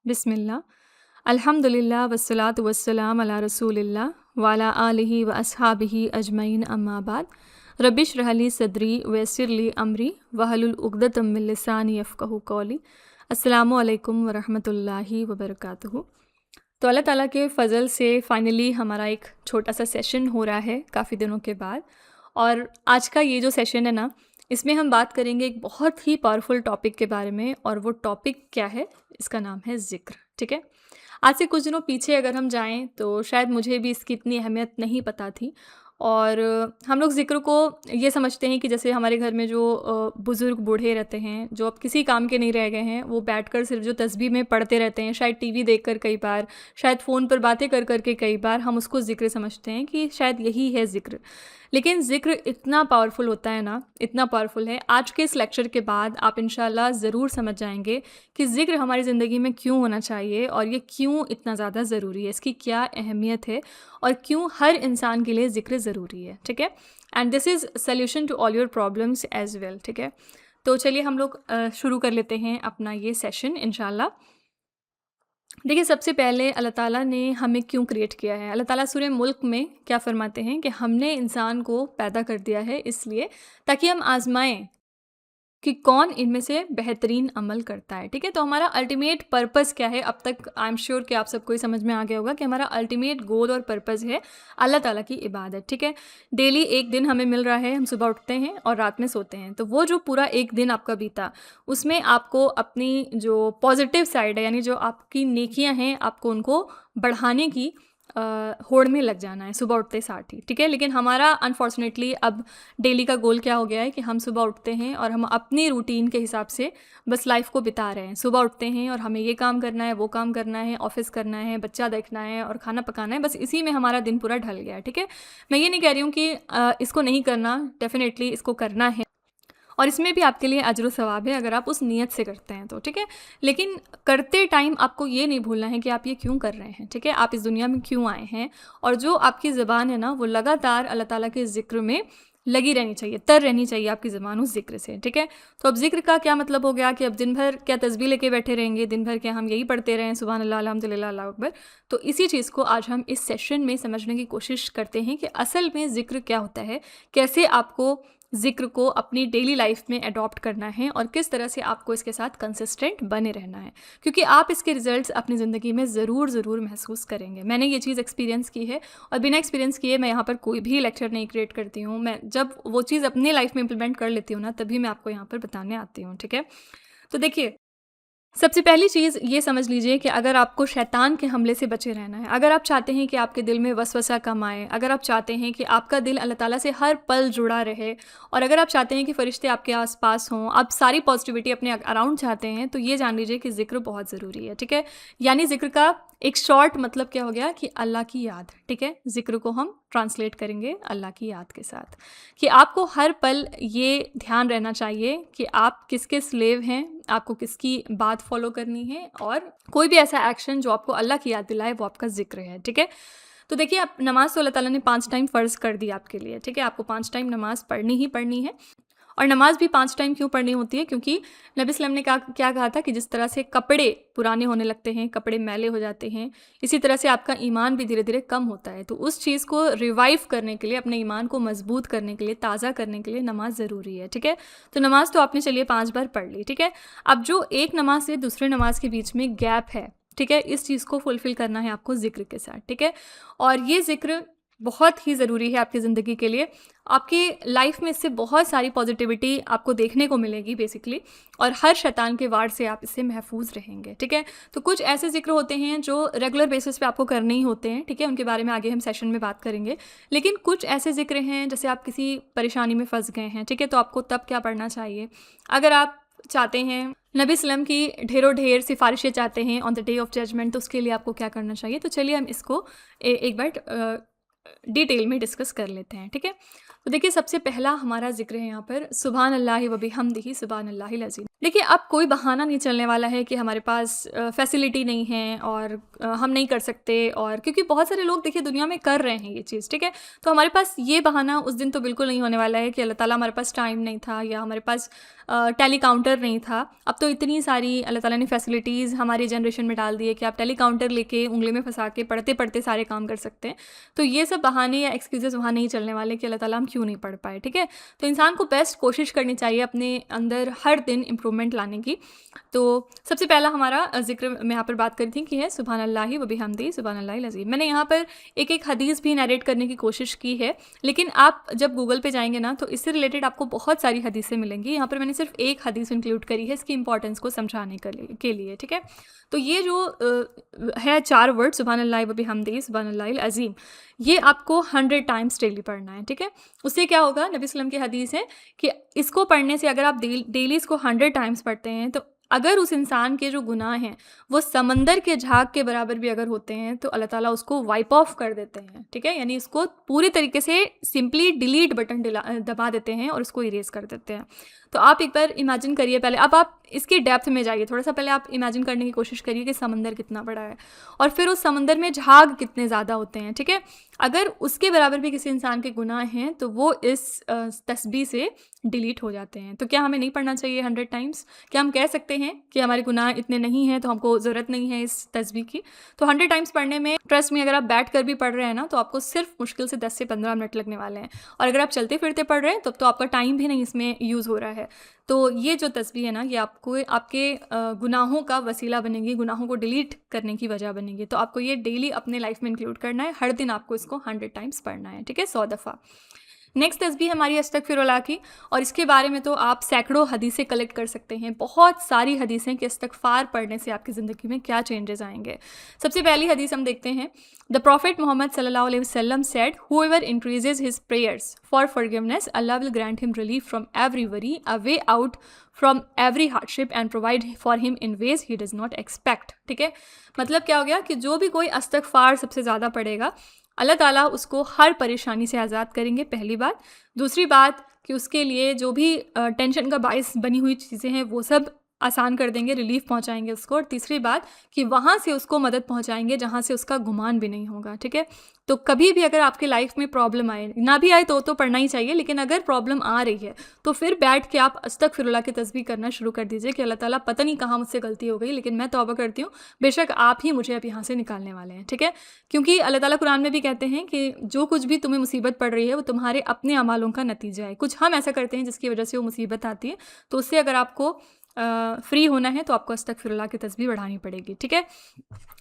बिस्मिल्लाह अल्हम्दुलिल्लाह वस्सलातु वस्सलाम अला रसूलिल्लाह वाला आलिहि व अस्हाबिहि अजमईन अम्मा बाद रब्बिश रहली सदरी वयस्सिरली अमरी वहलुल उक़दतम मिन लिसानी यफ़क़हू क़ौली। अस्सलामु अलैकुम व रहमतुल्लाहि व बरकातुहू। तो अल्लाह ताला के फ़ज़ल से फ़ाइनली हमारा एक छोटा सा सेशन हो रहा है काफ़ी दिनों के बाद। और आज का ये जो सेशन है ना, इसमें हम बात करेंगे एक बहुत ही पावरफुल टॉपिक के बारे में, और वो टॉपिक क्या है, इसका नाम है ज़िक्र। ठीक है, आज से कुछ दिनों पीछे अगर हम जाएं तो शायद मुझे भी इसकी इतनी अहमियत नहीं पता थी। और हम लोग ज़िक्र को ये समझते हैं कि जैसे हमारे घर में जो बुज़ुर्ग बूढ़े रहते हैं, जो अब किसी काम के नहीं रह गए हैं, वो बैठकर सिर्फ जो तस्बीह में पढ़ते रहते हैं, शायद टीवी देखकर कई बार, शायद फ़ोन पर बातें कर कर के कई बार हम उसको ज़िक्र समझते हैं कि शायद यही है ज़िक्र। लेकिन ज़िक्र इतना पावरफुल होता है ना, इतना पावरफुल है। आज के इस लेक्चर के बाद आप इंशाल्लाह ज़रूर समझ जाएंगे कि ज़िक्र हमारी ज़िंदगी में क्यों होना चाहिए और ये क्यों इतना ज़्यादा ज़रूरी है, इसकी क्या अहमियत है और क्यों हर इंसान के लिए ज़िक्र ज़रूरी है। ठीक है, and this is solution to all your problems as well. ठीक है, तो चलिए हम लोग शुरू कर लेते हैं अपना ये सेशन इंशाल्लाह। देखिए, सबसे पहले अल्लाह ताला ने हमें क्यों क्रिएट किया है। अल्लाह ताला सूरह मुल्क में क्या फ़रमाते हैं कि हमने इंसान को पैदा कर दिया है इसलिए ताकि हम आज़माएं कि कौन इनमें से बेहतरीन अमल करता है। ठीक है, तो हमारा अल्टीमेट पर्पस क्या है, अब तक आई एम श्योर कि आप सबको ही समझ में आ गया होगा कि हमारा अल्टीमेट गोल और पर्पस है अल्लाह ताला की इबादत। ठीक है, डेली एक दिन हमें मिल रहा है, हम सुबह उठते हैं और रात में सोते हैं, तो वो जो पूरा एक दिन आपका बीता, उसमें आपको अपनी जो पॉजिटिव साइड है, यानी जो आपकी नेकियां हैं, आपको उनको बढ़ाने की होड़ में लग जाना है सुबह उठते साथ ही। ठीक है, लेकिन हमारा अनफॉर्चुनेटली अब डेली का गोल क्या हो गया है कि हम सुबह उठते हैं और हम अपनी रूटीन के हिसाब से बस लाइफ को बिता रहे हैं। सुबह उठते हैं और हमें ये काम करना है, वो काम करना है, ऑफिस करना है, बच्चा देखना है और खाना पकाना है, बस इसी में हमारा दिन पूरा ढल गया है। ठीक है, मैं ये नहीं कह रही हूँ कि इसको नहीं करना, डेफिनेटली इसको करना है और इसमें भी आपके लिए अजर सवाब है अगर आप उस नीयत से करते हैं तो। ठीक है, लेकिन करते टाइम आपको ये नहीं भूलना है कि आप ये क्यों कर रहे हैं। ठीक है, आप इस दुनिया में क्यों आए हैं, और जो आपकी ज़बान है ना, वो लगातार अल्लाह ताला के ज़िक्र में लगी रहनी चाहिए, तर रहनी चाहिए आपकी ज़बान उस ज़िक्र से। ठीक है, तो अब ज़िक्र का क्या मतलब हो गया कि अब दिन भर क्या तस्बीह लेके बैठे रहेंगे, दिन भर क्या हम यही पढ़ते रहें सुभान अल्लाह अल्हम्दुलिल्लाह अल्लाहु अकबर। तो इसी चीज़ को आज हम इस सेशन में समझने की कोशिश करते हैं कि असल में ज़िक्र क्या होता है, कैसे आपको ज़िक्र को अपनी डेली लाइफ में अडॉप्ट करना है और किस तरह से आपको इसके साथ कंसिस्टेंट बने रहना है, क्योंकि आप इसके रिजल्ट्स अपनी ज़िंदगी में ज़रूर महसूस करेंगे। मैंने ये चीज़ एक्सपीरियंस की है और बिना एक्सपीरियंस किए मैं यहाँ पर कोई भी लेक्चर नहीं क्रिएट करती हूँ। मैं जब वो चीज़ अपनी लाइफ में इम्प्लीमेंट कर लेती हूँ ना, तभी मैं आपको यहाँ पर बताने आती हूँ। ठीक है, तो देखिए, सबसे पहली चीज़ ये समझ लीजिए कि अगर आपको शैतान के हमले से बचे रहना है, अगर आप चाहते हैं कि आपके दिल में वसवसा कम आए, अगर आप चाहते हैं कि आपका दिल अल्लाह ताला से हर पल जुड़ा रहे, और अगर आप चाहते हैं कि फ़रिश्ते आपके आसपास हों, आप सारी पॉजिटिविटी अपने अराउंड चाहते हैं, तो ये जान लीजिए कि ज़िक्र बहुत ज़रूरी है। ठीक है, यानी ज़िक्र का एक शॉर्ट मतलब क्या हो गया कि अल्लाह की याद। ठीक है, ज़िक्र को हम ट्रांसलेट करेंगे अल्लाह की याद के साथ, कि आपको हर पल ये ध्यान रहना चाहिए कि आप किसके स्लेव हैं, आपको किसकी बात फॉलो करनी है, और कोई भी ऐसा एक्शन जो आपको अल्लाह की याद दिलाए वो आपका ज़िक्र है। ठीक है, तो देखिए, आप नमाज़ तो अल्लाह ताला ने 5 टाइम फ़र्ज़ कर दी आपके लिए। ठीक है, आपको 5 टाइम नमाज़ पढ़नी ही पढ़नी है। और नमाज भी 5 टाइम क्यों पढ़नी होती है, क्योंकि नबी सल्लम ने क्या कहा था कि जिस तरह से कपड़े पुराने होने लगते हैं, कपड़े मैले हो जाते हैं, इसी तरह से आपका ईमान भी धीरे धीरे कम होता है। तो उस चीज़ को रिवाइव करने के लिए, अपने ईमान को मजबूत करने के लिए, ताज़ा करने के लिए नमाज ज़रूरी है। ठीक है, तो नमाज तो आपने चलिए 5 बार पढ़ ली। ठीक है, अब जो एक नमाज से दूसरे नमाज के बीच में गैप है, ठीक है, इस चीज़ को फुलफ़िल करना है आपको ज़िक्र के साथ। ठीक है, और ये ज़िक्र बहुत ही ज़रूरी है आपकी ज़िंदगी के लिए। आपकी लाइफ में इससे बहुत सारी पॉजिटिविटी आपको देखने को मिलेगी बेसिकली, और हर शैतान के वार से आप इससे महफूज रहेंगे। ठीक है, तो कुछ ऐसे ज़िक्र होते हैं जो रेगुलर बेसिस पे आपको करने ही होते हैं। ठीक है, उनके बारे में आगे हम सेशन में बात करेंगे। लेकिन कुछ ऐसे ज़िक्र हैं जैसे आप किसी परेशानी में फंस गए हैं, ठीक है, तो आपको तब क्या पढ़ना चाहिए। अगर आप चाहते हैं नबी सल्लम की ढेरों ढेर सिफारिशें चाहते हैं on the day of judgment, तो उसके लिए आपको क्या करना चाहिए। तो चलिए हम इसको एक बार डिटेल में डिस्कस कर लेते हैं। ठीक है, तो देखिए, सबसे पहला हमारा जिक्र है यहाँ पर सुभान अल्लाहि व बिहम्दिही सुभान अल्लाहिल अज़ीम। देखिए, अब कोई बहाना नहीं चलने वाला है कि हमारे पास फैसिलिटी नहीं है और हम नहीं कर सकते, और क्योंकि बहुत सारे लोग देखिए दुनिया में कर रहे हैं ये चीज़, ठीक है? तो हमारे पास ये बहाना उस दिन तो बिल्कुल नहीं होने वाला है कि अल्लाह ताला हमारे पास टाइम नहीं था या हमारे पास टेली काउंटर नहीं था। अब तो इतनी सारी अल्लाह ताला ने फैसिलिटीज़ हमारी जनरेशन में डाल दी है कि आप टेली काउंटर लेके उँगली में फँसा के पढ़ते-पढ़ते सारे काम कर सकते हैं। तो ये सब बहाने या एक्सक्यूज़ेज़ वहाँ नहीं चलने वाले कि अल्लाह ताला हम क्यों नहीं पढ़ पाए, ठीक है? तो इंसान को बेस्ट कोशिश करनी चाहिए अपने अंदर हर दिन इम्प्रूवमेंट लाने की। तो सबसे पहला हमारा ज़िक्र मैं यहाँ पर बात करी थी कि है सुबहान अल्लाहि व बिहम्दी सुबहान अल्लाहिल अज़ीम। मैंने यहाँ पर एक-एक हदीस भी नैरेट करने की कोशिश की है, लेकिन आप जब गूगल पे जाएँगे ना तो इससे रिलेटेड आपको बहुत सारी हदीसें मिलेंगी। यहाँ पर मैंने सिर्फ एक हदीस इंक्लूड करी है इसकी इंपॉर्टेंस को समझाने के लिए, ठीक है? तो ये जो है 4 वर्ड सुबहान अल्लाहि व बिहम्दी सुबहान अल्लाहिल अज़ीम, ये आपको 100 टाइम्स डेली पढ़ना है, ठीक है? उससे क्या होगा, नबी वसल्लम की हदीस है कि इसको पढ़ने से अगर आप डेली इसको 100 टाइम्स पढ़ते हैं तो अगर उस इंसान के जो गुनाह हैं वो समंदर के झाग के बराबर भी अगर होते हैं तो अल्लाह ताला उसको वाइप ऑफ कर देते हैं, ठीक है? यानी इसको पूरी तरीके से सिंपली डिलीट बटन दबा देते हैं और उसको इरेज कर देते हैं। तो आप एक बार इमेजिन करिए पहले, अब आप इसकी डेप्थ में जाइए थोड़ा सा, पहले आप इमेजिन करने की कोशिश करिए कि समंदर कितना बड़ा है और फिर उस समंदर में झाग कितने ज़्यादा होते हैं, ठीक है? अगर उसके बराबर भी किसी इंसान के गुनाह हैं तो वो इस तस्बीह से डिलीट हो जाते हैं। तो क्या हमें नहीं पढ़ना चाहिए 100 टाइम्स? क्या हम कह सकते हैं कि हमारे गुनाह इतने नहीं हैं तो हमको ज़रूरत नहीं है इस तस्बीह की? तो 100 टाइम्स पढ़ने में, ट्रस्ट में, अगर आप बैठ कर भी पढ़ रहे हैं ना तो आपको सिर्फ मुश्किल से 10 से 15 मिनट लगने वाले हैं, और अगर आप चलते फिरते पढ़ रहे हैं तब तो आपका टाइम भी नहीं इसमें यूज़ हो रहा है। तो ये जो तस्बीह है ना, ये आपको आपके गुनाहों का वसीला बनेगी, गुनाहों को डिलीट करने की वजह बनेगी। तो आपको ये डेली अपने लाइफ में इंक्लूड करना है, हर दिन आपको इसको 100 टाइम्स पढ़ना है, ठीक है? 100 दफ़ा। नेक्स्ट तस्बीह हमारी अस्तगफिरुल्लाह की, और इसके बारे में तो आप सैकड़ों हदीसें कलेक्ट कर सकते हैं, बहुत सारी हदीसें कि इस्तगफार पढ़ने से आपकी ज़िंदगी में क्या चेंजेस आएंगे। सबसे पहली हदीस हम देखते हैं। द प्रॉफिट मोहम्मद सल्लल्लाहु अलैहि वसल्लम said, whoever increases his prayers for forgiveness, Allah will grant him relief from every worry, a way out from every hardship and provide for him in ways he does not expect, ठीक है? मतलब क्या हो गया कि जो भी कोई इस्तगफार सबसे ज़्यादा पढ़ेगा अल्लाह ताला उसको हर परेशानी से आज़ाद करेंगे, पहली बात। दूसरी बात कि उसके लिए जो भी टेंशन का बायस बनी हुई चीज़ें हैं वो सब आसान कर देंगे, रिलीफ पहुंचाएंगे उसको। और तीसरी बात कि वहाँ से उसको मदद पहुंचाएंगे जहाँ से उसका गुमान भी नहीं होगा, ठीक है? तो कभी भी अगर आपके लाइफ में प्रॉब्लम आए, ना भी आए तो पढ़ना ही चाहिए, लेकिन अगर प्रॉब्लम आ रही है तो फिर बैठ के आप अस्तगफिरुल्लाह की तस्बीह करना शुरू कर दीजिए कि अल्लाह ताला पता नहीं कहाँ मुझसे गलती हो गई, लेकिन मैं तौबा करती हूँ, बेशक आप ही मुझे अब यहाँ से निकालने वाले हैं, ठीक है? क्योंकि अल्लाह ताला कुरान में भी कहते हैं कि जो कुछ भी तुम्हें मुसीबत पड़ रही है वो तुम्हारे अपने अमालों का नतीजा है। कुछ हम ऐसा करते हैं जिसकी वजह से वो मुसीबत आती है, तो उससे अगर आपको फ्री होना है तो आपको अस्तगफिरुल्लाह की तस्बीह बढ़ानी पड़ेगी, ठीक है?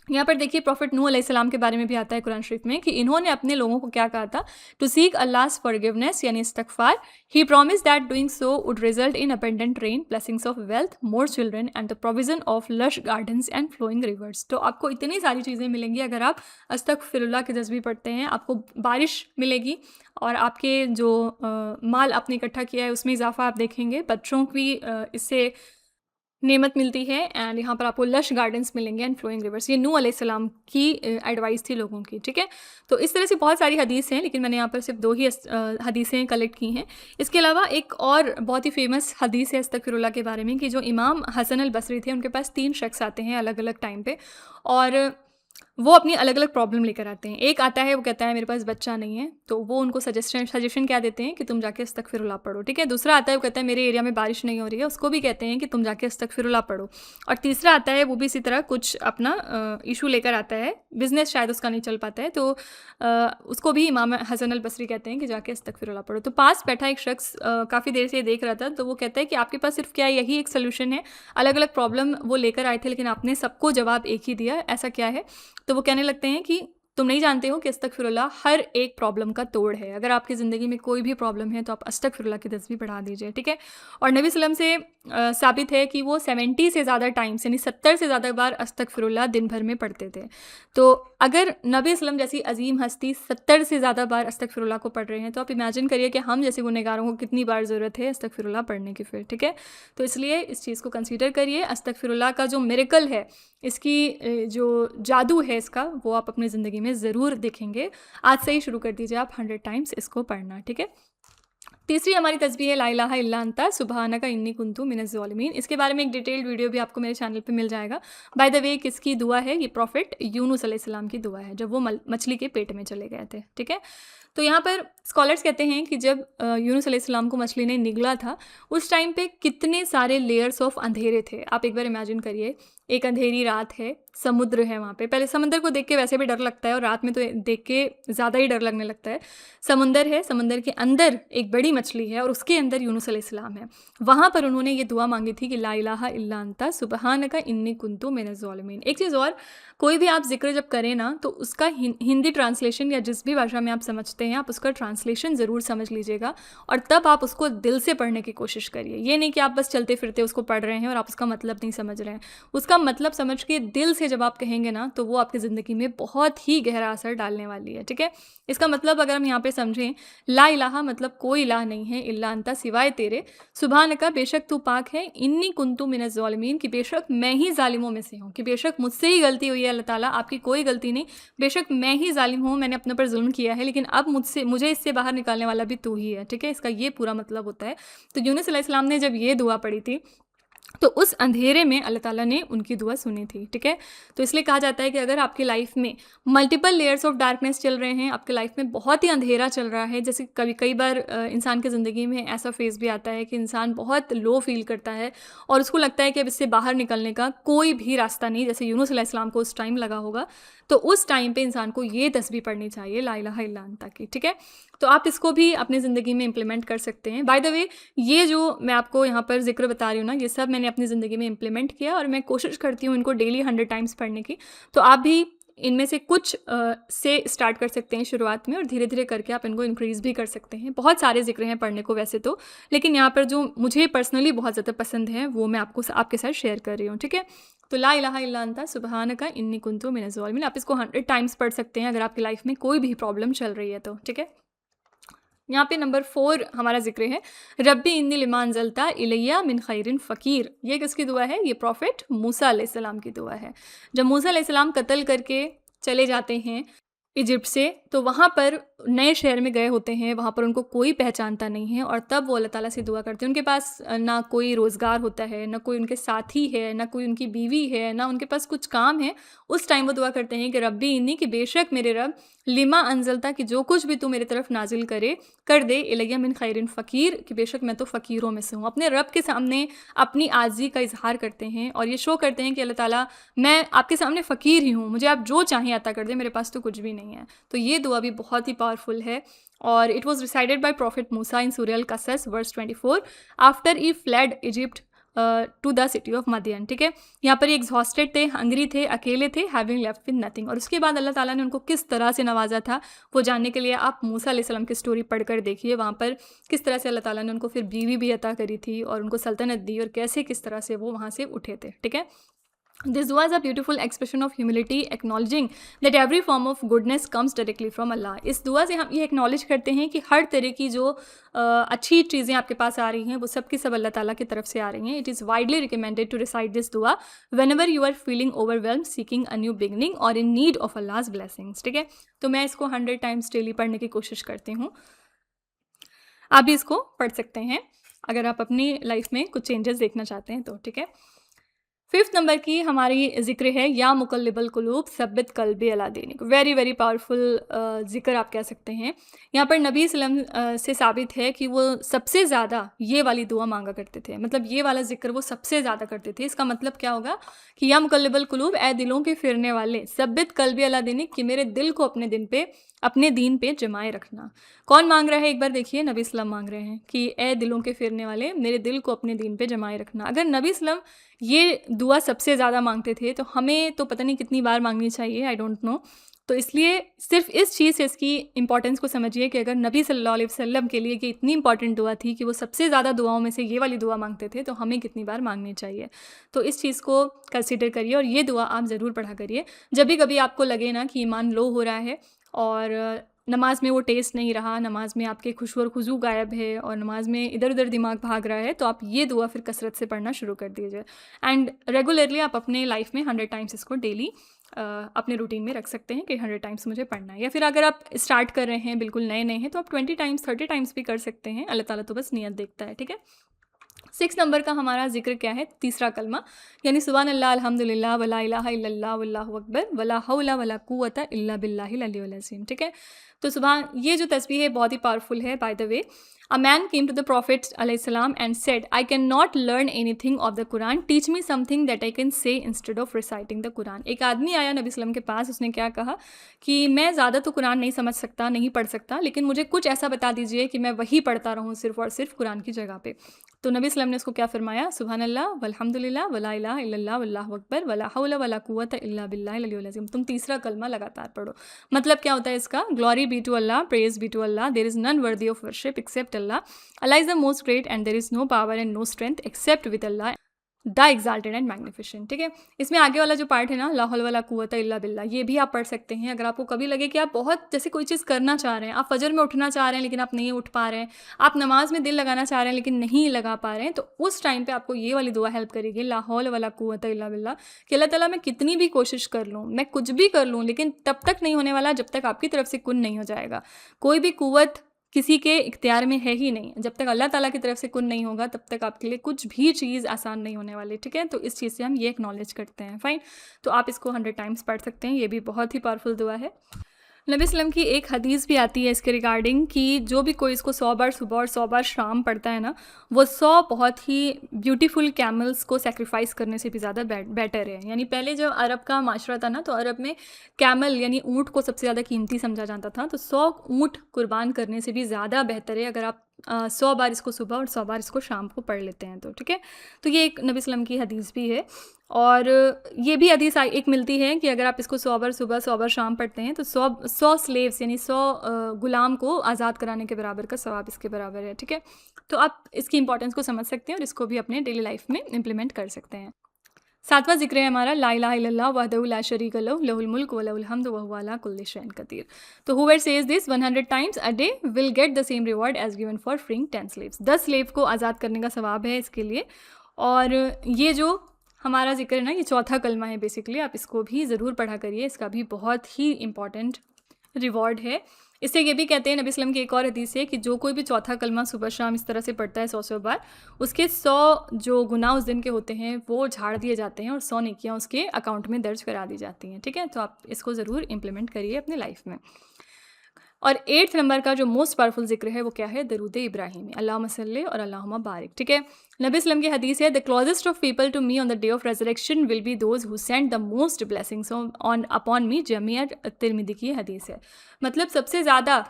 यहाँ पर देखिए प्रॉफिट नूह अलैहिस्सलाम के बारे में भी आता है कुरान शरीफ में कि इन्होंने अपने लोगों को क्या कहा था, टू सीक अल्लाह's फॉरगिवनेस यानी इस्तगफार। He promise that doing so would result in abundant rain, blessings of wealth, more children and the provision of lush gardens and flowing rivers. तो आपको इतनी सारी चीज़ें मिलेंगी अगर आप अस्तगफिरुल्लाह की तस्बीह पढ़ते हैं। आपको बारिश मिलेगी और आपके जो माल आपने इकट्ठा किया है उसमें इजाफा आप देखेंगे, बच्चों की इससे नेमत मिलती है, एंड यहाँ पर आपको लश गार्डन्स मिलेंगे एंड फ्लोइंग रिवर्स। ये नूह अलैहिस्सलाम की एडवाइस थी लोगों की, ठीक है? तो इस तरह से बहुत सारी हदीस हैं, लेकिन मैंने यहाँ पर सिर्फ 2 ही हदीसें कलेक्ट की हैं। इसके अलावा एक और बहुत ही फेमस हदीस है अस्तगफिरुल्लाह के बारे में कि जो इमाम हसन अल बसरी थे उनके पास 3 शख्स आते हैं अलग अलग टाइम पे, और वो अपनी अलग अलग प्रॉब्लम लेकर आते हैं। एक आता है, वो कहता है मेरे पास बच्चा नहीं है, तो वो उनको सजेशन क्या देते हैं कि तुम जाके अस्तगफिरुल्लाह पढ़ो, ठीक है? दूसरा आता है, वो कहता है मेरे एरिया में बारिश नहीं हो रही है, उसको भी कहते हैं कि तुम जाके अस्तगफिरुल्लाह पढ़ो। और तीसरा आता है, वो भी इसी तरह कुछ अपना इशू लेकर आता है, बिजनेस शायद उसका नहीं चल पाता है, तो उसको भी इमाम हसन अल बसरी कहते हैं कि जाके अस्तगफिरुल्लाह पढ़ो। तो पास बैठा एक शख्स काफ़ी देर से देख रहा था, तो वो कहता है कि आपके पास सिर्फ क्या यही एक सोल्यूशन है? अलग अलग प्रॉब्लम वो लेकर आए थे लेकिन आपने सबको जवाब एक ही दिया, ऐसा क्या है? तो वो कहने लगते हैं कि तुम नहीं जानते हो कि अस्तगफिरुल्लाह हर एक प्रॉब्लम का तोड़ है। अगर आपकी ज़िंदगी में कोई भी प्रॉब्लम है तो आप अस्तगफिरुल्लाह की तस्बीह बढ़ा दीजिए, ठीक है? और नबी सल्लम से साबित है कि वो 70 से ज़्यादा टाइम्स यानी 70 से ज़्यादा बार अस्तगफिरुल्लाह दिन भर में पढ़ते थे। तो अगर नबी सल्लम जैसी अजीम हस्ती 70 से ज़्यादा बार अस्तगफिरुल्लाह को पढ़ रहे हैं तो आप इमेजिन करिए कि हम जैसे गुनहगारों को कितनी बार ज़रूरत है अस्तगफिरुल्लाह पढ़ने की फिर, ठीक है? तो इसलिए इस चीज़ को कंसीडर करिए। अस्तगफिरुल्लाह का जो मिरेकल है, इसकी जो जादू है इसका, वो आप अपनी ज़िंदगी में ज़रूर देखेंगे। आज से ही शुरू कर दीजिए आप 100 टाइम्स इसको पढ़ना, ठीक है? तीसरी हमारी तस्बीह है ला इलाहा इल्ला अंता सुबहानका इन्नी कुन्तु मिनज़ ज़ालिमीन। इसके बारे में एक डिटेल्ड वीडियो भी आपको मेरे चैनल पे मिल जाएगा। बाय द वे किसकी दुआ है? ये प्रॉफिट यूनुस अलैहिस्सलाम की दुआ है, जब वो मछली के पेट में चले गए थे। ठीक है, तो यहाँ पर स्कॉलर्स कहते हैं कि जब यूनुस अलैहिस्सलाम को मछली ने निगला था, उस टाइम पे कितने सारे लेयर्स ऑफ अंधेरे थे। आप एक बार इमेजिन करिए, एक अंधेरी रात है, समुद्र है वहाँ पे। पहले समुद्र को देख के वैसे भी डर लगता है और रात में तो देख के ज़्यादा ही डर लगने लगता है। समुंदर है, समुंदर के अंदर एक बड़ी मछली है और उसके अंदर यूनुस अलैहिस्सलाम है। वहाँ पर उन्होंने ये दुआ मांगी थी कि ला इलाहा इल्ला अंता सुबहानका इन्नी कुन्तु मिनज़ ज़ालिमीन। एक चीज़ और, कोई भी आप जिक्र जब करें ना, तो उसका हिंदी ट्रांसलेशन या जिस भी भाषा में आप समझते हैं, आप उसका ट्रांसलेशन ज़रूर समझ लीजिएगा और तब आप उसको दिल से पढ़ने की कोशिश करिए। ये नहीं कि आप बस चलते फिरते उसको पढ़ रहे हैं और आप उसका मतलब नहीं समझ रहे हैं। उसका मतलब समझ के दिल से जब आप कहेंगे ना, तो वो आपकी ज़िंदगी में बहुत ही गहरा असर डालने वाली है। ठीक है, इसका मतलब अगर हम यहाँ पे समझें, ला इलाहा मतलब कोई इलाह नहीं है, इल्ला अंता सिवाय तेरे, सुबहानका बेशक तू पाक है, इन्नी कुन्तु मिनज़ ज़ालिमीन कि बेशक मैं ही जालिमों में से हूँ, कि बेशक मुझसे ही गलती हुई है अल्लाह ताला, आपकी कोई गलती नहीं, बेशक मैं ही जालिम हूँ, मैंने अपने पर जुल्म किया है, लेकिन अब मुझे इससे बाहर निकालने वाला भी तू ही है। ठीक है, इसका ये पूरा मतलब होता है। तो यूनुस अलैहिस्सलाम ने जब ये दुआ पढ़ी थी, तो उस अंधेरे में अल्लाह ताला ने उनकी दुआ सुनी थी। ठीक है, तो इसलिए कहा जाता है कि अगर आपकी लाइफ में मल्टीपल लेयर्स ऑफ डार्कनेस चल रहे हैं, आपकी लाइफ में बहुत ही अंधेरा चल रहा है, जैसे कई बार इंसान की ज़िंदगी में ऐसा फेज़ भी आता है कि इंसान बहुत लो फील करता है और उसको लगता है कि अब इससे बाहर निकलने का कोई भी रास्ता नहीं, जैसे यूनुस अलैहिस्सलाम को उस टाइम लगा होगा, तो उस टाइम पे इंसान को ये तस्बीह पढ़नी चाहिए ला इलाहा इल्ला अंता की। ठीक है, तो आप इसको भी अपनी ज़िंदगी में इम्प्लीमेंट कर सकते हैं। बाय द वे, ये जो मैं आपको यहाँ पर जिक्र बता रही हूँ ना, ये सब मैंने अपनी ज़िंदगी में इम्प्लीमेंट किया और मैं कोशिश करती हूँ इनको डेली 100 टाइम्स पढ़ने की। तो आप भी इनमें से कुछ से स्टार्ट कर सकते हैं शुरुआत में और धीरे धीरे करके आप इनको इंक्रीज़ भी कर सकते हैं। बहुत सारे जिक्र हैं पढ़ने को वैसे तो, लेकिन यहाँ पर जो मुझे पर्सनली बहुत ज़्यादा पसंद है वो मैं आपके साथ शेयर कर रही हूँ। ठीक है, तो ला इलाहा इल्ला अंता सुबहानका इन्नी कुन्तु मिनज़ ज़ालिमीन, आप इसको 100 टाइम्स पढ़ सकते हैं अगर आपकी लाइफ में कोई भी प्रॉब्लम चल रही है तो। ठीक है, यहाँ पे नंबर 4 हमारा जिक्र है, रब्बी इन्नी लिमा अंज़लता इलैया मिन खैरिन फ़कीर। ये किसकी दुआ है? ये प्रॉफिट मूसा अलैहिस्सलाम की दुआ है। जब मूसा अलैहिस्सलाम कत्ल करके चले जाते हैं इजिप्ट से, तो वहाँ पर नए शहर में गए होते हैं, वहाँ पर उनको कोई पहचानता नहीं है और तब वो अल्लाह ताला से दुआ करते हैं। उनके पास ना कोई रोज़गार होता है, ना कोई उनके साथी है, ना कोई उनकी बीवी है, ना उनके पास कुछ काम है। उस टाइम वो दुआ करते हैं कि रब्बी इन्नी, कि बेशक मेरे रब, लिमा अंज़लता, कि जो कुछ भी तू मेरे तरफ नाजिल करे कर दे, इलैया मिन खैरिन फ़कीर, कि बेशक मैं तो फ़कीरों में से हूँ। अपने रब के सामने अपनी आज़ी का इजहार करते हैं और ये शो करते हैं कि अल्लाह ताला मैं आपके सामने फ़कीर ही हूँ, मुझे आप जो चाहें अता कर दे, मेरे पास तो कुछ भी नहीं है। तो ये दुआ भी बहुत ही पावरफुल है और it was recited by prophet Musa in Surah al Qasas verse 24 after he fled Egypt to the city of Madyan. ठीक है, यहाँ पर ये एग्जॉस्टेड थे, हंगरी थे, अकेले थे, हैविंग लेफ्ट विद नथिंग, और उसके बाद अल्लाह ताला ने उनको किस तरह से नवाजा था वो जानने के लिए आप मूसा अलैहिस्सलाम की स्टोरी पढ़कर देखिए। वहाँ पर किस तरह से अल्लाह ताला ने उनको फिर बीवी भी अता करी थी और उनको सल्तनत दी और कैसे किस तरह से वो वहाँ से उठे थे। ठीक है, This dua is a beautiful expression of humility, acknowledging that every form of goodness comes directly from Allah. इस दुआ से हम ये एक्नॉलेज करते हैं कि हर तरह की जो अच्छी चीज़ें आपके पास आ रही हैं वो सब की सब अल्लाह ताला की तरफ से आ रही हैं। It is widely recommended to recite this दुआ whenever you are feeling overwhelmed, seeking a new beginning or in need of Allah's blessings. ठीक है, तो मैं इसको 100 टाइम्स डेली पढ़ने की कोशिश करती हूँ। आप भी इसको पढ़ सकते हैं अगर आप अपनी लाइफ में कुछ चेंजेस देखना चाहते हैं तो। ठीक है, 5th नंबर की हमारी ज़िक्र है, या मुकल्लिबल कुलूब सब्बित कल्बी अला दीनिक। वेरी वेरी पावरफुल ज़िक्र आप कह सकते हैं। यहाँ पर नबी सल्लल्लाहु से साबित है कि वो सबसे ज़्यादा ये वाली दुआ मांगा करते थे, मतलब ये वाला ज़िक्र वो सबसे ज़्यादा करते थे। इसका मतलब क्या होगा कि या मुकल्लिबल कुलूब, ए दिलों के फिरने वाले, सब्बित कल्बी अला दीनिक, कि मेरे दिल को अपने दीन पे जमाए रखना। कौन मांग रहा है? एक बार देखिए, नबी सल्लम मांग रहे हैं कि ए दिलों के फिरने वाले, मेरे दिल को अपने दीन पे जमाए रखना। अगर नबी सल्लम ये दुआ सबसे ज़्यादा मांगते थे तो हमें तो पता नहीं कितनी बार मांगनी चाहिए, आई डोंट नो। तो इसलिए सिर्फ इस चीज़ से इसकी इंपॉर्टेंस को समझिए कि अगर नबी सल्लल्लाहु अलैहि वसल्लम के लिए कि इतनी इंपॉर्टेंट दुआ थी कि वो सबसे ज़्यादा दुआओं में से ये वाली दुआ मांगते थे, तो हमें कितनी बार मांगनी चाहिए। तो इस चीज़ को कंसीडर करिए और ये दुआ आप ज़रूर पढ़ा करिए जब भी कभी आपको लगे ना कि ईमान लो हो रहा है और नमाज में वो टेस्ट नहीं रहा, नमाज में आपके खुशू और खुजू गायब है और नमाज में इधर उधर दिमाग भाग रहा है, तो आप ये दुआ फिर कसरत से पढ़ना शुरू कर दीजिए। एंड रेगुलरली आप अपने लाइफ में 100 टाइम्स इसको डेली अपने रूटीन में रख सकते हैं कि 100 टाइम्स मुझे पढ़ना है। या फिर अगर आप स्टार्ट कर रहे हैं, बिल्कुल नए नए हैं, तो आप 20 टाइम्स 30 टाइम्स भी कर सकते हैं। अल्लाह ताला तो बस नियत देखता है, ठीक है। 6 नंबर का हमारा जिक्र क्या है? तीसरा कलमा, यानी सुभान अल्लाह अल्हम्दुलिल्लाह वला इलाहा इल्लल्लाह वल्लाहु अकबर वला हौला वला कुव्वता इल्ला बिल्लाहिल अलियुल अज़ीम, ठीक है। तो सुभान, ये जो तस्बीह है बहुत ही पावरफुल है। By the way, a man came to the prophet अलैहिस्सलाम and said, I can not learn anything of the Quran, teach me something that I can say instead of reciting the Quran. एक आदमी आया नबी वसल्लम के पास, उसने क्या कहा कि मैं ज़्यादा तो कुरान नहीं समझ सकता, नहीं पढ़ सकता, लेकिन मुझे कुछ ऐसा बता दीजिए कि मैं वही पढ़ता रहूँ सिर्फ और सिर्फ कुरान की जगह पे। तो नबी वसल्लम ने उसको क्या फरमाया? सुभान अल्लाह वल्हम्दुलिल्लाह वला इलाहा इल्लल्लाह वल्लाहु अकबर वला हौला वला कुव्वता इल्ला बिल्लाहिल अलियुल अज़ीम। तुम तीसरा कलमा लगातार पढ़ो। मतलब क्या होता है इसका? Glory be to Allah, praise be to Allah, there is none worthy of worship except Allah, Allah is the most great and there is no power and no strength except with Allah the exalted and magnificent, ठीक है। इसमें आगे वाला जो part है ना, ला हौला वला कुव्वता इल्ला बिल्लाह, ये भी आप पढ़ सकते हैं। अगर आपको कभी लगे कि आप बहुत जैसे कोई चीज़ करना चाह रहे हैं, आप फजर में उठना चाह रहे हैं लेकिन आप नहीं उठ पा रहे हैं, आप नमाज में दिल लगाना चाह रहे हैं लेकिन नहीं लगा पा रहे हैं, तो उस टाइम पे आपको ये वाली दुआ हेल्प करेगी, ला हौला वला कुव्वता इल्ला बिल्लाह, कि अल्लाह ताला मैं कितनी भी कोशिश कर लूँ, मैं कुछ भी कर लूँ, लेकिन तब तक नहीं होने वाला जब तक आपकी तरफ से कुन नहीं हो जाएगा। कोई भी कुव्वत किसी के इख्तियार में है ही नहीं। जब तक अल्लाह ताला की तरफ से कुन नहीं होगा तब तक आपके लिए कुछ भी चीज़ आसान नहीं होने वाली, ठीक है। तो इस चीज़ से हम ये एक्नॉलेज करते हैं, फाइन। तो आप इसको 100 टाइम्स पढ़ सकते हैं, ये भी बहुत ही पावरफुल दुआ है। नबी वसल्लम की एक हदीस भी आती है इसके रिगार्डिंग कि जो भी कोई इसको 100 बार सुबह और 100 बार शाम पढ़ता है ना, वो 100 बहुत ही ब्यूटीफुल कैमल्स को सेक्रीफाइस करने से भी ज़्यादा बेटर है। यानी पहले जो अरब का माशरा था ना, तो अरब में कैमल यानी ऊँट को सबसे ज़्यादा कीमती समझा जाता था। तो 100 ऊँट कुर्बान करने से भी ज़्यादा बेहतर है अगर आप 100 बार इसको सुबह और 100 बार इसको शाम को पढ़ लेते हैं तो, ठीक है। तो ये एक नबी वसल्लम की हदीस भी है। और ये भी हदीस एक मिलती है कि अगर आप इसको 100 बार सुबह 100 बार शाम पढ़ते हैं तो 100 स्लेव्स यानी 100 गुलाम को आज़ाद कराने के बराबर का सवाब इसके बराबर है, ठीक है। तो आप इसकी इंपॉर्टेंस को समझ सकते हैं और इसको भी अपने डेली लाइफ में इम्प्लीमेंट कर सकते हैं। 7वां जिक्र है हमारा, ला इलाहा इल्लल्लाह वहदहु ला शरीका लहु लहुल मुल्क व लहुल हम्द व हुवा अला कुल्लि शैइन कदीर। तो whoever says this 100 times a day will get the same reward as given for freeing 10 slaves. 10 slave को आज़ाद करने का सवाब है इसके लिए। और ये जो हमारा जिक्र है ना, ये चौथा कलमा है बेसिकली, आप इसको भी ज़रूर पढ़ा करिए, इसका भी बहुत ही इंपॉर्टेंट रिवॉर्ड है। इससे ये भी कहते हैं नबी वसल्लम की एक और हदीस है कि जो कोई भी चौथा कलमा सुबह शाम इस तरह से पढ़ता है 100 बार, उसके 100 जो गुनाह उस दिन के होते हैं वो झाड़ दिए जाते हैं और 100 नेकियां उसके अकाउंट में दर्ज करा दी जाती हैं, ठीक है। तो आप इसको ज़रूर इम्प्लीमेंट करिए अपने लाइफ में। और 8th नंबर का जो मोस्ट पावरफुल जिक्र है वो क्या है? दरूद इब्राहिमी, अल्लाहुम्मा सल्ली और अल्लाहुम्मा बारिक, ठीक है। नबी वसल्लम की हदीस है, the closest of people to me on the day of resurrection will be those who send the most blessings on upon me, Jami Tirmidhi की हदीस है। मतलब सबसे ज़्यादा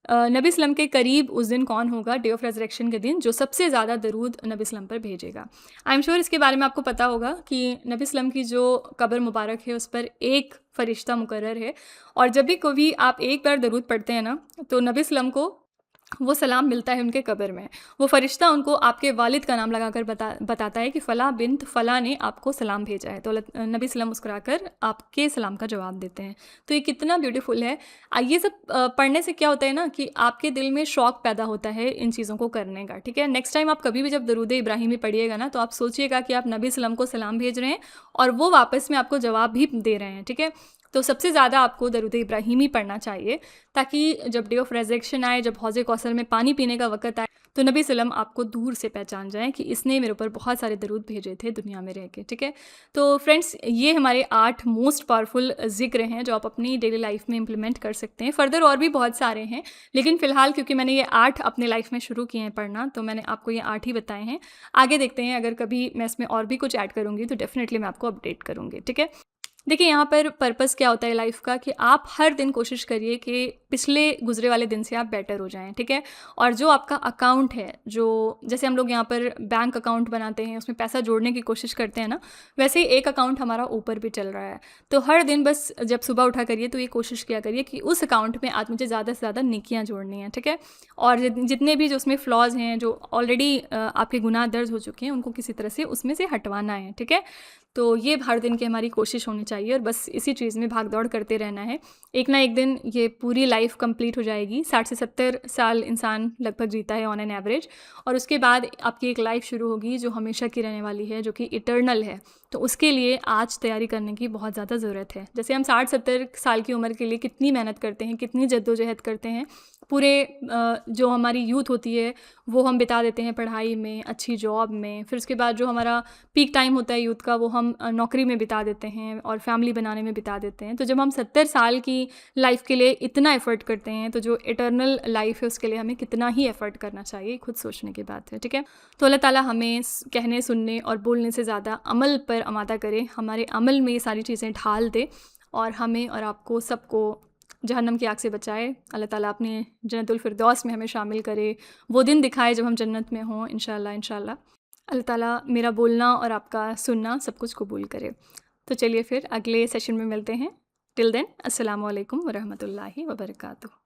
नबी वसल्लम के करीब उस दिन कौन होगा डे ऑफ रेजरेक्शन के दिन, जो सबसे ज़्यादा दरूद नबी वसल्लम पर भेजेगा। आई एम श्योर इसके बारे में आपको पता होगा कि नबी वसल्लम की जो कब्र मुबारक है उस पर एक फ़रिश्ता मुकर्रर है, और जब भी कभी आप एक बार दरूद पढ़ते हैं ना, तो नबी वसल्लम को वो सलाम मिलता है उनके कब्र में। वो फ़रिश्ता उनको आपके वालिद का नाम लगाकर बताता है कि फ़ला बिन्त फ़ला ने आपको सलाम भेजा है। तो नबी सल्लम मुस्कुराकर आपके सलाम का जवाब देते हैं। तो ये कितना ब्यूटीफुल है। ये सब पढ़ने से क्या होता है ना कि आपके दिल में शौक़ पैदा होता है इन चीज़ों को करने का, ठीक है। नेक्स्ट टाइम आप कभी भी जब दरूद इब्राहिमी पढ़िएगा ना, तो आप सोचिएगा कि आप नबी सल्लम को सलाम भेज रहे हैं और वो वापस में आपको जवाब भी दे रहे हैं, ठीक है। तो सबसे ज़्यादा आपको दरूद इब्राहिमी पढ़ना चाहिए, ताकि जब डे ऑफ रेजरेक्शन आए, जब हौज़े कौसर में पानी पीने का वक़्त आए, तो नबी सल्लम आपको दूर से पहचान जाएं कि इसने मेरे ऊपर बहुत सारे दरूद भेजे थे दुनिया में रह के, ठीक है। तो फ्रेंड्स, ये हमारे 8 मोस्ट पावरफुल ज़िक्र हैं जो आप अपनी डेली लाइफ में इम्प्लीमेंट कर सकते हैं। फर्दर और भी बहुत सारे हैं, लेकिन फ़िलहाल क्योंकि मैंने ये 8 अपने लाइफ में शुरू किए हैं पढ़ना, तो मैंने आपको ये 8 ही बताए हैं। आगे देखते हैं, अगर कभी मैं इसमें और भी कुछ ऐड करूँगी तो डेफिनेटली मैं आपको अपडेट करूँगी, ठीक है। देखिए, यहाँ पर पर्पस क्या होता है लाइफ का, कि आप हर दिन कोशिश करिए कि पिछले गुजरे वाले दिन से आप बेटर हो जाएं, ठीक है। और जो आपका अकाउंट है, जो जैसे हम लोग यहाँ पर बैंक अकाउंट बनाते हैं, उसमें पैसा जोड़ने की कोशिश करते हैं ना, वैसे ही एक अकाउंट हमारा ऊपर भी चल रहा है। तो हर दिन बस जब सुबह उठा करिए तो ये कोशिश किया करिए कि उस अकाउंट में आज मुझे ज़्यादा से ज़्यादा नेकियाँ जोड़नी हैं, ठीक है। और जितने भी जो उसमें फ्लॉज हैं, जो ऑलरेडी आपके गुनाह दर्ज हो चुके हैं, उनको किसी तरह से उसमें से हटवाना है, ठीक है। तो ये हर दिन की हमारी कोशिश होनी चाहिए और बस इसी चीज़ में भाग दौड़ करते रहना है। एक ना एक दिन ये पूरी लाइफ कंप्लीट हो जाएगी। 60 से 70 साल इंसान लगभग जीता है ऑन एन एवरेज, और उसके बाद आपकी एक लाइफ शुरू होगी जो हमेशा की रहने वाली है, जो कि इटर्नल है। तो उसके लिए आज तैयारी करने की बहुत ज़्यादा ज़रूरत है। जैसे हम 60-70 साल की उम्र के लिए कितनी मेहनत करते हैं, कितनी जद्दोजहद करते हैं, पूरे जो हमारी यूथ होती है वो हम बिता देते हैं पढ़ाई में, अच्छी जॉब में। फिर उसके बाद जो हमारा पीक टाइम होता है यूथ का वो हम नौकरी में बिता देते हैं और फैमिली बनाने में बिता देते हैं। तो जब हम 70 साल की लाइफ के लिए इतना एफ़र्ट करते हैं, तो जो इटर्नल लाइफ है उसके लिए हमें कितना ही एफ़र्ट करना चाहिए, खुद सोचने की बात है। ठीक है, तो अल्लाह ताला हमें कहने, सुनने और बोलने से ज़्यादा अमल पर आमादा करे, हमारे अमल में ये सारी चीज़ें ढाल दे और हमें और आपको सबको जहन्नम की आग से बचाए। अल्लाह ताला अपने जन्नतुल फिरदौस में हमें शामिल करे, वो दिन दिखाए जब हम जन्नत में हों इंशाअल्लाह इंशाअल्लाह। अल्लाह ताला मेरा बोलना और आपका सुनना सब कुछ कबूल करे। तो चलिए फिर अगले सेशन में मिलते हैं। टिल देन अस्सलामु अलैकुम व रहमतुल्लाहि व बरकातुहू।